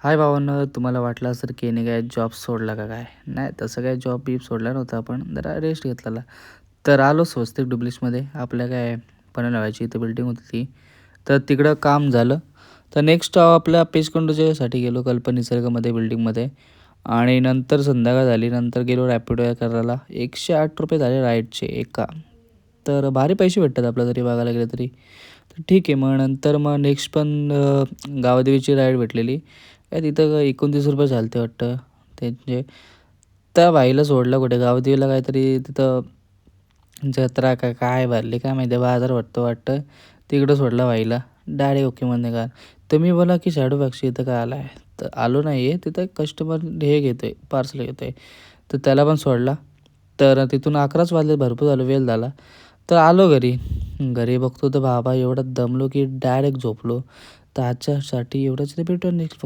हाय भावांनो, तुम्हाला वाटलं असेल की याने काय जॉब सोडला का काय? नाही, तसं काय जॉब बीब सोडला नव्हता, आपण जरा रेस्ट घेतलेला. तर आलो स्वस्तिक डुप्लेक्समध्ये. आपल्या काय पनवेलची इथं बिल्डिंग होती ती. तर तिकडं काम झालं. तर नेक्स्ट आपल्या पेचकुंडच्यासाठी गेलो कल्पनिसर्गमध्ये बिल्डिंगमध्ये. आणि नंतर संध्याकाळ झाली. नंतर गेलो रॅपिडो या करायला. ₹108 झाले राईडचे एका. तर भारी पैसे भेटतात आपल्याला तरी बघायला गेलं तरी. तर ठीक आहे. मग नंतर नेक्स्ट पण गावदेवीची राईड भेटलेली. काय तिथं ₹29 झाले ते वाटतं. त्यांचे त्या बाईला सोडलं कुठे गावदेवीला काहीतरी तिथं जत्रा का काय भरली काय माहिती बाजार भरतो वाटतं. तिकडं सोडला बाईला. डायरेक्ट ओके म्हणणे का. तुम्ही बोला की शॅडो पक्षी इथं का आला आहे? तर आलो नाही आहे. तिथं कस्टमर हे घेतो आहे, पार्सल घेतो आहे. तर त्याला पण सोडला. तर तिथून 11च वाजले, भरपूर झालं, वेळ झाला. तर आलो घरी. घरी बघतो तर बाबा एवढा दमलो की डायरेक्ट झोपलो. तर आजच्यासाठी एवढंच. भेटूया नेक्स्ट